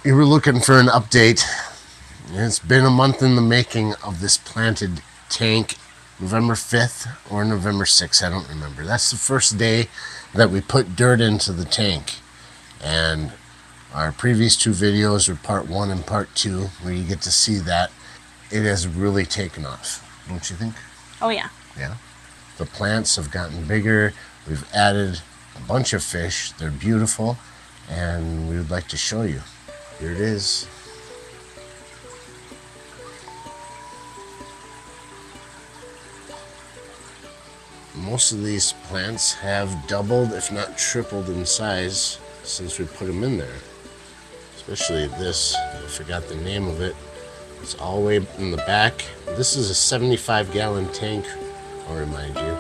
You were looking for an update. It's been a month in the making of this planted tank. November 5th or November 6th, I don't remember. That's the first day that we put dirt into the tank. And our previous two videos are part 1 and part 2, where you get to see that it has really taken off, don't you think? Oh yeah. Yeah. The plants have gotten bigger. We've added a bunch of fish. They're beautiful, and we would like to show you. Here it is. Most of these plants have doubled, if not tripled in size since we put them in there. Especially this, I forgot the name of it. It's all the way in the back. This is a 75-gallon tank, I'll remind you.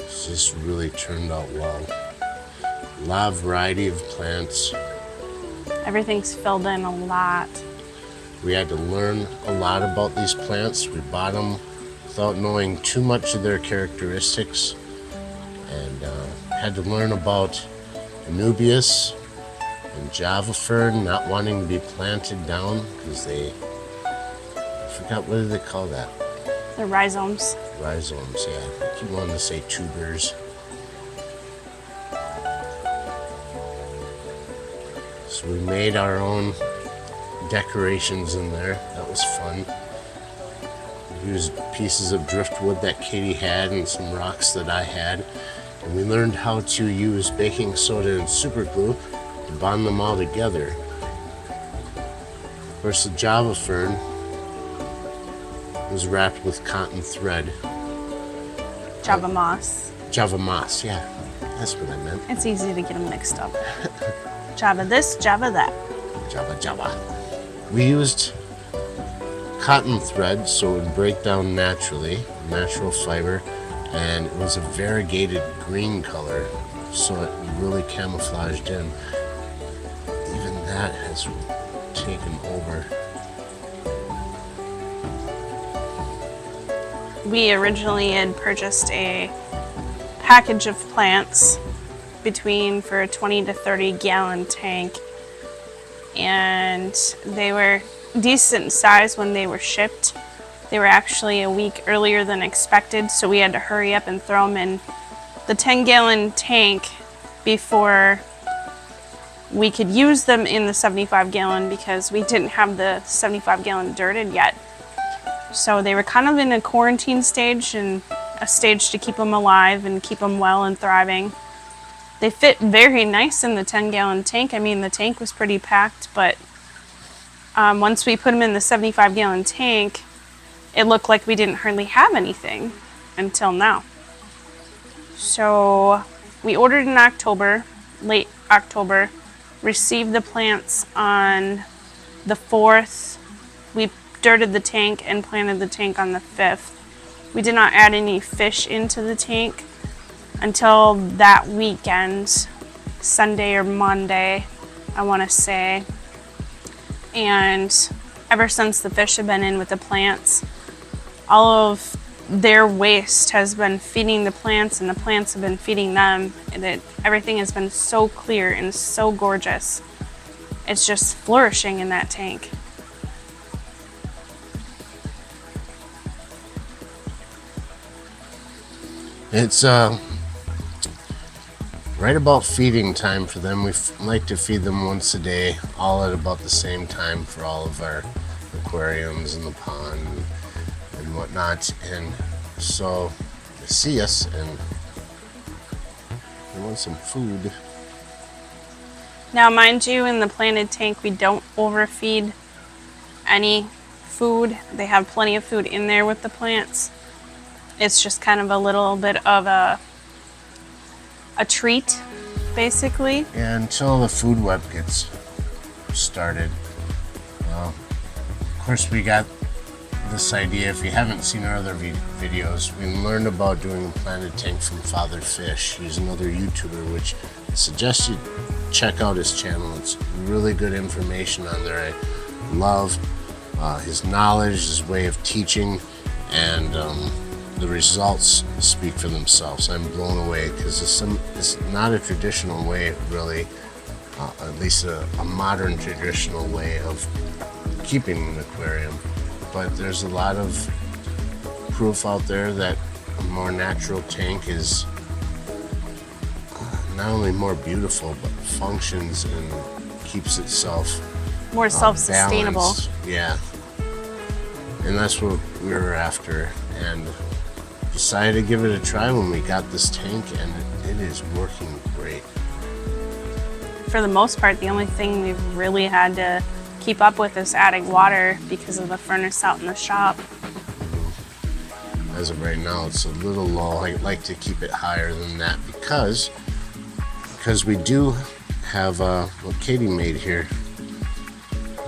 It's just really turned out well. A lot of variety of plants. Everything's filled in a lot. We had to learn a lot about these plants. We bought them without knowing too much of their characteristics, and had to learn about Anubias and Java fern not wanting to be planted down because I forgot, what do they call that? The rhizomes. Rhizomes, yeah. I keep wanting to say tubers. So we made our own decorations in there. That was fun. We used pieces of driftwood that Katie had and some rocks that I had. And we learned how to use baking soda and super glue to bond them all together. Of course, the Java fern was wrapped with cotton thread. Java moss. Java moss, yeah. That's what I meant. It's easy to get them mixed up. Java this, Java that. Java. We used cotton thread so it would break down naturally, natural fiber, and it was a variegated green color, so it really camouflaged in. Even that has taken over. We originally had purchased a package of plants for a 20 to 30 gallon tank, and they were decent size when they were shipped. They were actually a week earlier than expected, so we had to hurry up and throw them in the 10-gallon tank before we could use them in the 75-gallon because we didn't have the 75-gallon dirted yet. So they were kind of in a quarantine stage and a stage to keep them alive and keep them well and thriving. They fit very nice in the 10-gallon tank. I mean, the tank was pretty packed, but once we put them in the 75-gallon tank, it looked like we didn't hardly have anything until now. So we ordered in October, late October, received the plants on the 4th. We dirted the tank and planted the tank on the 5th. We did not add any fish into the tank until that weekend, Sunday or Monday, I want to say. And ever since the fish have been in with the plants, all of their waste has been feeding the plants and the plants have been feeding them. Everything has been so clear and so gorgeous. It's just flourishing in that tank. It's right about feeding time for them. We like to feed them once a day, all at about the same time for all of our aquariums and the pond and whatnot. And so they see us and they want some food. Now, mind you, in the planted tank, we don't overfeed any food. They have plenty of food in there with the plants. It's just kind of a little bit of a treat, basically. Yeah, until the food web gets started. Of course, we got this idea. If you haven't seen our other videos, we learned about doing a planted tank from Father Fish. He's another YouTuber, which I suggest you check out his channel. It's really good information on there. I love his knowledge, his way of teaching, and the results speak for themselves. I'm blown away because it's not a traditional way, really, at least a modern traditional way of keeping an aquarium. But there's a lot of proof out there that a more natural tank is not only more beautiful, but functions and keeps itself More self-sustainable. balanced. Yeah. And that's what we were after, and decided to give it a try when we got this tank, and it is working great. For the most part, the only thing we've really had to keep up with is adding water because of the furnace out in the shop. As of right now, it's a little low. I'd like to keep it higher than that because we do have what Katie made here.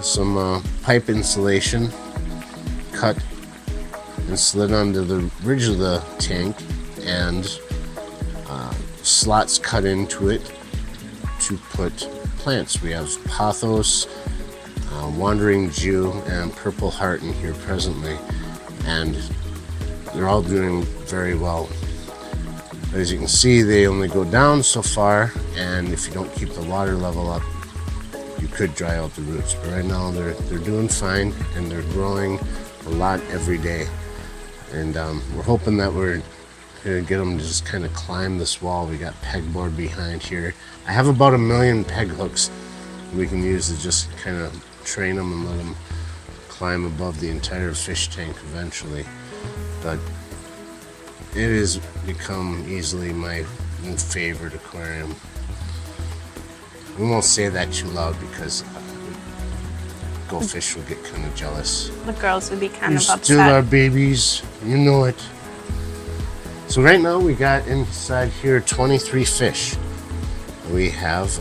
Some pipe insulation cut and slid onto the ridge of the tank, and slots cut into it to put plants. We have pothos, wandering Jew, and purple heart in here presently, and they're all doing very well. But as you can see, they only go down so far, and if you don't keep the water level up, you could dry out the roots. But right now they're doing fine, and they're growing a lot every day. And we're hoping that we're gonna get them to just kind of climb this wall. We got pegboard behind here. I have about 1 million peg hooks we can use to just kind of train them and let them climb above the entire fish tank eventually. But it has become easily my new favorite aquarium. We won't say that too loud because goldfish will get kind of jealous. The girls would be kind You're of upset. still our babies, you know it. So right now we got inside here 23 fish. We have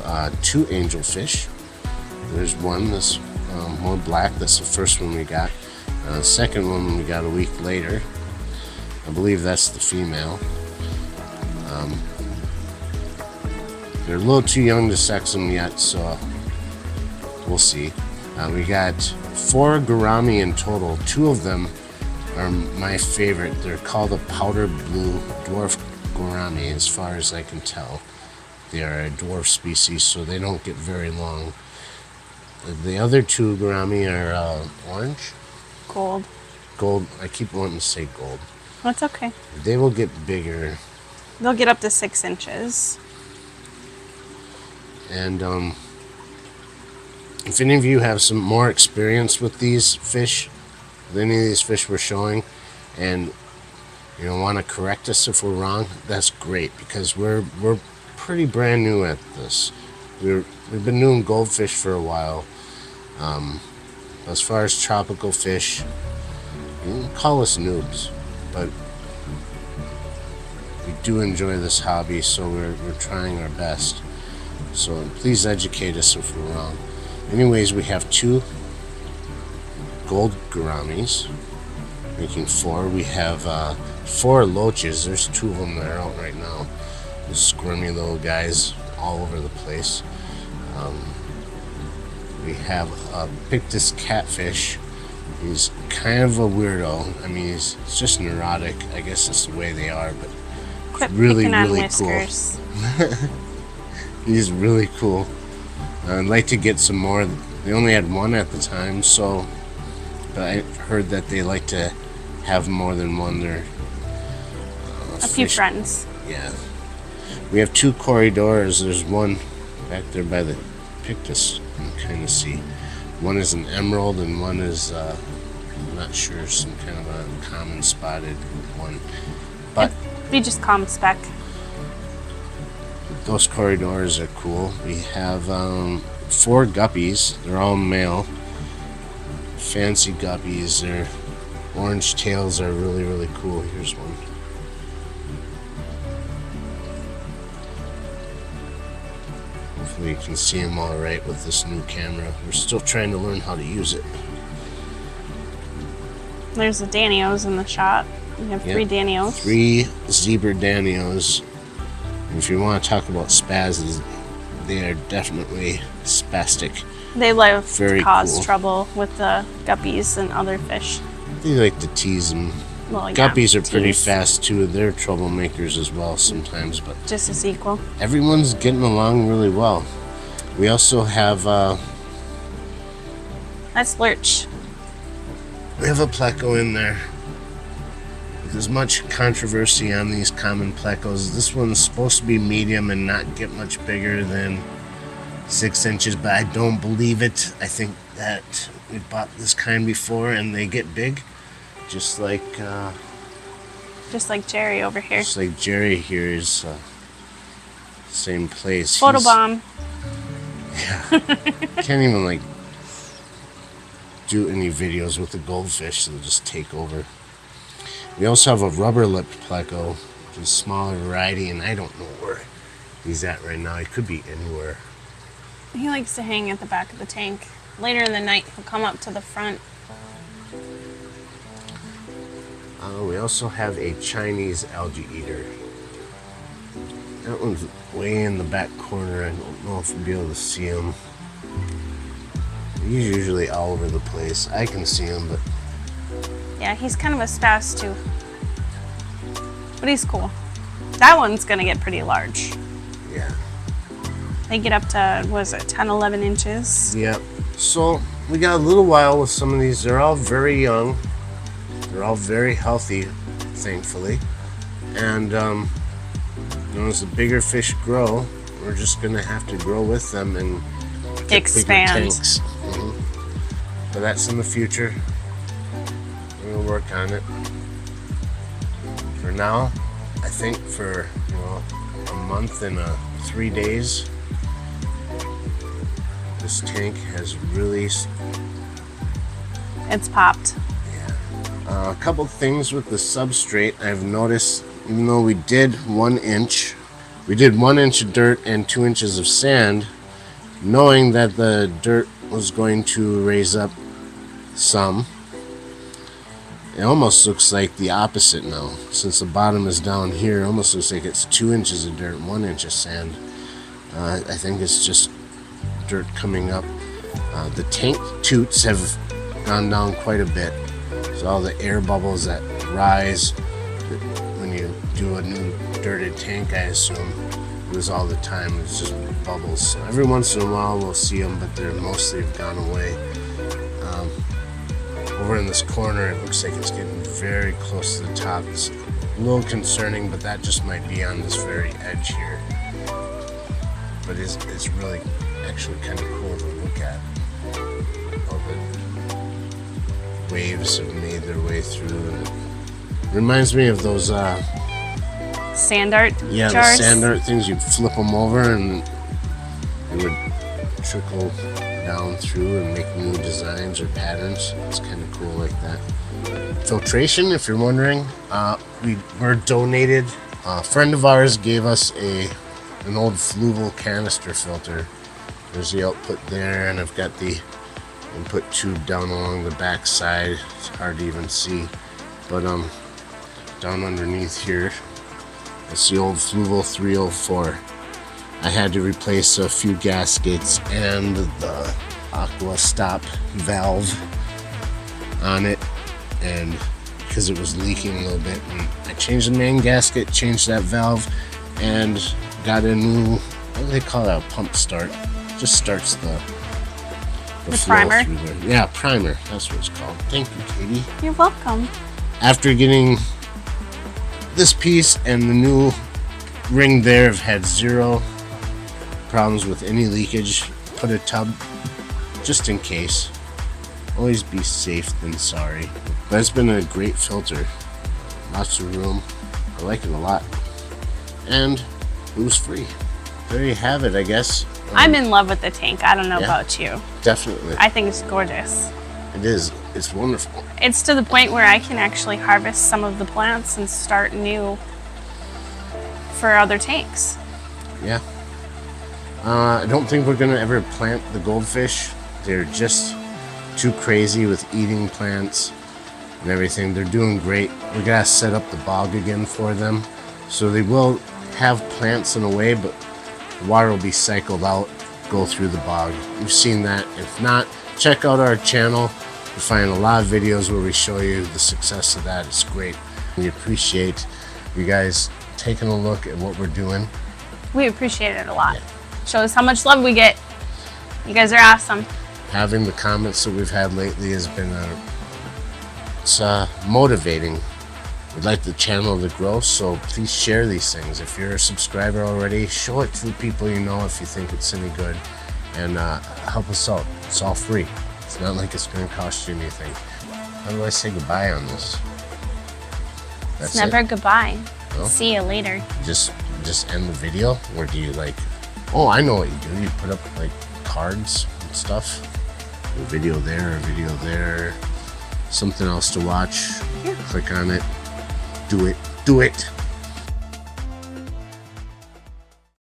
2 angelfish. There's one that's more black. That's the first one we got. The second one we got a week later. I believe that's the female. They're a little too young to sex them yet, so we'll see. We got 4 gourami in total. 2 of them are my favorite. They're called a powder blue dwarf gourami, as far as I can tell. They are a dwarf species, so they don't get very long. The other 2 gourami are orange. Gold. Gold. I keep wanting to say gold. That's okay. They will get bigger. They'll get up to 6 inches. And if any of you have some more experience with these fish, with any of these fish we're showing, and want to correct us if we're wrong, that's great, because we're pretty brand new at this. We've been doing goldfish for a while. As far as tropical fish, you can call us noobs, but we do enjoy this hobby, so we're trying our best. So please educate us if we're wrong. Anyways, we have 2 gold gouramis, making 4. We have 4 loaches. There's 2 of them that are out right now. The squirmy little guys all over the place. We have a Pictus catfish. He's kind of a weirdo. I mean, he's just neurotic. I guess that's the way they are, but Quit really, picking on really whiskers. cool. He's really cool. I'd like to get some more. They only had 1 at the time, so but I heard that they like to have more than one. They're A few friends. Yeah. We have 2 corridors. There's one back there by the Pictus. You can kind of see. One is an emerald, and one is I'm not sure, some kind of a common spotted one. But We just call them speck. those corridors are cool. We have 4 guppies. They're all male. Fancy guppies. Their orange tails are really, really cool. Here's one. Hopefully you can see them all right with this new camera. We're still trying to learn how to use it. There's the Danios in the shop. We have 3 Danios. 3 zebra Danios. If you want to talk about spazzes, they are definitely spastic. They love Very to cause cool. trouble with the guppies and other fish. They like to tease them. Well, yeah, Guppies are pretty tease. fast too. They're troublemakers as well sometimes, but Just as equal. everyone's getting along really well. We also have That's Lurch. we have a pleco in there. There's much controversy on these common plecos. This one's supposed to be medium and not get much bigger than 6 inches, but I don't believe it. I think that we've bought this kind before and they get big, just like Jerry over here. just like Jerry here is same place. Photobomb. Yeah, can't even like do any videos with the goldfish. They'll just take over. We also have a rubber-lipped pleco, which is a smaller variety, and I don't know where he's at right now. He could be anywhere. He likes to hang at the back of the tank. Later in the night, he'll come up to the front. We also have a Chinese algae eater. That one's way in the back corner. I don't know if we'll be able to see him. He's usually all over the place. I can see him, but Yeah, he's kind of a spaz too. But he's cool. That one's gonna get pretty large. yeah. They get up to, what is it, 10, 11 inches? Yep. So we got a little while with some of these. They're all very young. They're all very healthy, thankfully. And as the bigger fish grow, we're just gonna have to grow with them and get Expand. bigger tanks. But that's in the future. We're gonna work on it. For now, I think for a month and 3 days, this tank has really It's popped. a couple things with the substrate. I've noticed, even though we did 1 inch, we did 1 inch of dirt and 2 inches of sand, knowing that the dirt was going to raise up some. It almost looks like the opposite now. Since the bottom is down here, it almost looks like it's 2 inches of dirt and 1 inch of sand. I think it's just dirt coming up. The tank toots have gone down quite a bit. So all the air bubbles that rise when you do a new dirted tank, I assume, it was all the time. It's just bubbles. So every once in a while we'll see them, but they're mostly gone away. Over in this corner, it looks like it's getting very close to the top. It's a little concerning, but that just might be on this very edge here. But it's really actually kind of cool to look at. All the waves have made their way through. And it reminds me of those Sand art the jars. sand art things. You'd flip them over and it would trickle down through and make new designs or patterns. It's kind of cool like that. Filtration, if you're wondering, we were donated. A friend of ours gave us an old fluval canister filter. There's the output there, and I've got the input tube down along the back side. It's hard to even see, but down underneath here, it's the old fluval 304. I had to replace a few gaskets and the aqua stop valve on it, and because it was leaking a little bit, and I changed the main gasket, changed that valve, and got a new, what do they call that, a pump start. Just starts the flow primer? through there. Yeah, primer, that's what it's called. Thank you, Katie. You're welcome. After getting this piece and the new ring there, I've had zero problems with any leakage. Put a tub just in case. Always be safe than sorry. But it's been a great filter. Lots of room. I like it a lot. And it was free. There you have it, I guess. I'm in love with the tank. I don't know Yeah. about you. Definitely. I think it's gorgeous. It is. It's wonderful. It's to the point where I can actually harvest some of the plants and start new for other tanks. Yeah. I don't think we're going to ever plant the goldfish. They're just too crazy with eating plants and everything. They're doing great. We got to set up the bog again for them. So they will have plants in a way, but the water will be cycled out, go through the bog. You've seen that. If not, check out our channel. You find a lot of videos where we show you the success of that. It's great. We appreciate you guys taking a look at what we're doing. We appreciate it a lot. Shows how much love we get. You guys are awesome. Having the comments that we've had lately has been it's motivating. We'd like the channel to grow, so please share these things. If you're a subscriber already, show it to the people you know if you think it's any good, and help us out. It's all free. It's not like it's going to cost you anything. How do I say goodbye on this? That's It's never it? goodbye. No? See you later. Just end the video, or do you like? Oh, I know what you do. You put up like cards and stuff. A video there, a video there. Something else to watch. Yeah. Click on it. Do it. Do it.